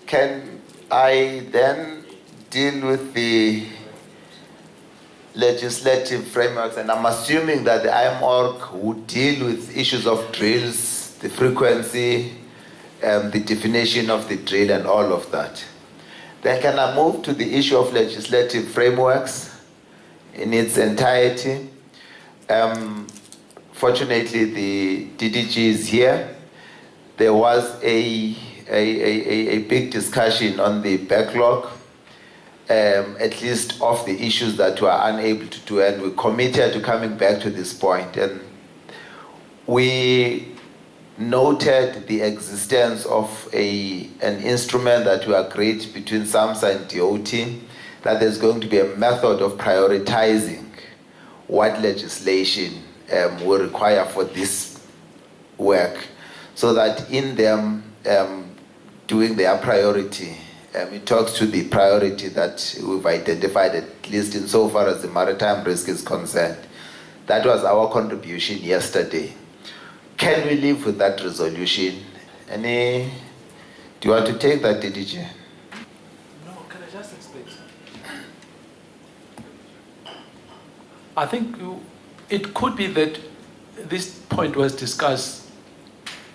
can I then deal with the legislative frameworks? And I'm assuming that the IMORC would deal with issues of drills, the frequency, the definition of the drill and all of that. Then can I move to the issue of legislative frameworks in its entirety? Fortunately, the DDG is here. There was a big discussion on the backlog, at least of the issues that we are unable to do, and we're committed to coming back to this point. And we noted the existence of an instrument that we agreed between SAMSA and DoT, that there's going to be a method of prioritizing what legislation will require for this work, so that in them doing their priority, it talks to the priority that we've identified, at least insofar as the maritime risk is concerned. That was our contribution yesterday. Can we live with that resolution? Do you want to take that, DDG? No, can I just explain? I think it could be that this point was discussed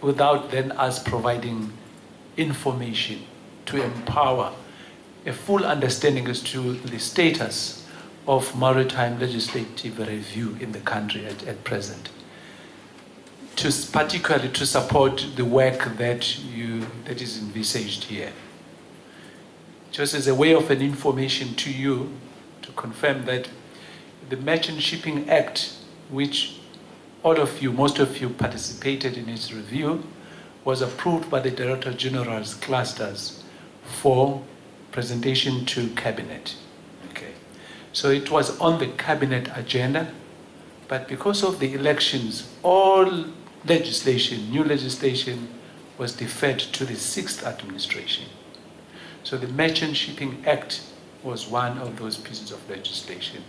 without then us providing information to empower a full understanding as to the status of maritime legislative review in the country at present, particularly to support the work that is envisaged here. Just as a way of an information to you, to confirm that the Merchant Shipping Act, which most of you participated in its review, was approved by the Director General's clusters for presentation to Cabinet. Okay. So it was on the Cabinet agenda, but because of the elections, all legislation, new legislation, was deferred to the 6th administration. So the Merchant Shipping Act was one of those pieces of legislation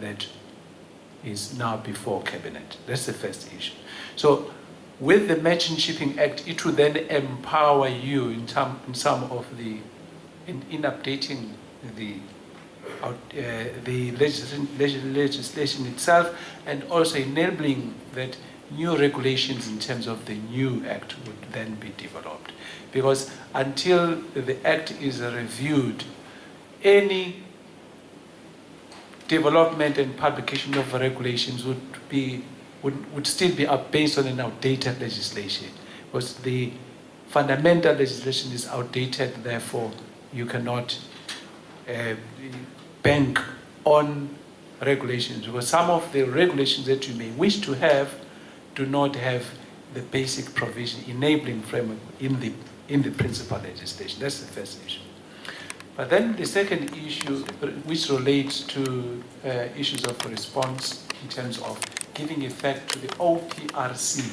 that is now before Cabinet. That's the first issue. So with the Merchant Shipping Act, it will then empower you in updating the legislation itself, and also enabling that new regulations in terms of the new act would then be developed. Because until the act is reviewed, any development and publication of regulations would still be based on an outdated legislation, because the fundamental legislation is outdated. Therefore, you cannot bank on regulations, because some of the regulations that you may wish to have do not have the basic provision enabling framework in the principal legislation. That's the first issue. But then the second issue, which relates to issues of response in terms of giving effect to the OPRC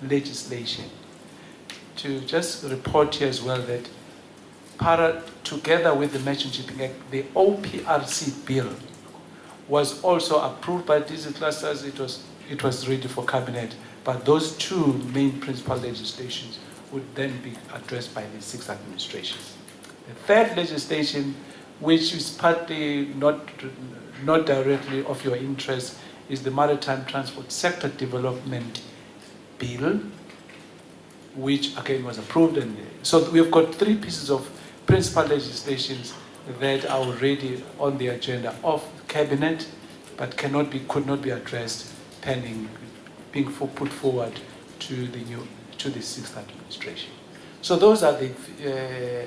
legislation. To just report here as well that together with the Merchant Shipping Act, the OPRC bill was also approved by these clusters. It was ready for Cabinet, but those two main principal legislations would then be addressed by the 6th administration. The third legislation, which is partly not directly of your interest, is the Maritime Transport Sector Development Bill, which again was approved. And so we've got three pieces of principal legislations that are already on the agenda of Cabinet, but could not be addressed pending being put forward to the 6th administration. So those are the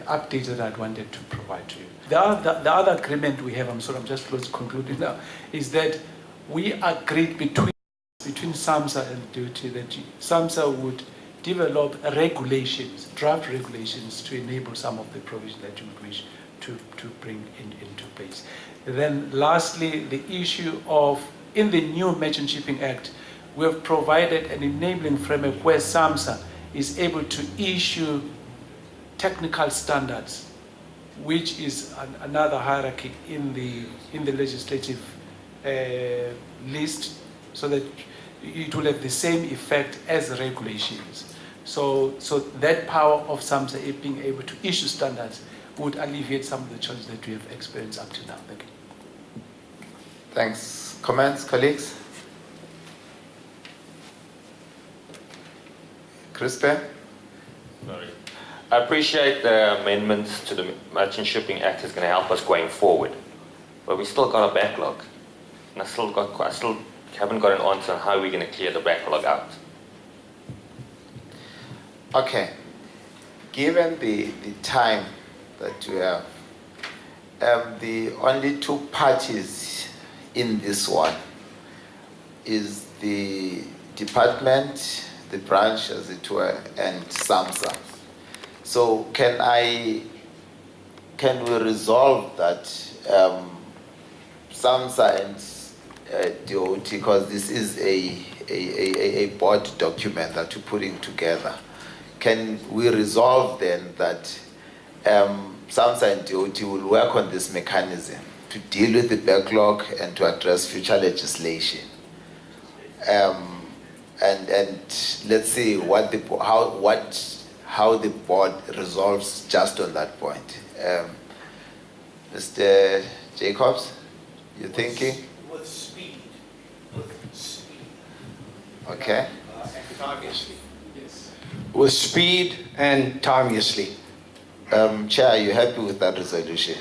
updates that I wanted to provide to you. The other agreement we have, I'm just close to concluding now, is that we agreed between SAMSA and DoT that SAMSA would develop regulations, draft regulations, to enable some of the provisions that you would wish to bring into place. And then lastly, the issue of, in the new Merchant Shipping Act, we have provided an enabling framework where SAMSA is able to issue technical standards, which is another hierarchy in the legislative list, so that it will have the same effect as regulations. So that power of SAMSA being able to issue standards would alleviate some of the challenges that we have experienced up to now. Thank you. Thanks. Comments, colleagues? Crispe? Sorry. I appreciate the amendments to the Merchant Shipping Act is going to help us going forward, but we still got a backlog, and I still haven't got an answer on how we're going to clear the backlog out. Okay. Given the time that we have, the only two parties in this one is the department, the branch as it were, and SAMSA. So can we resolve that SAMSA and DoT, because this is a board document that we're putting together, can we resolve then that SAMSA and DoT will work on this mechanism to deal with the backlog and to address future legislation? And let's see how the board resolves just on that point. Mr. Jacobs, you thinking? With speed. Okay. And timeously. Yes. With speed and timeously. Chair, are you happy with that resolution?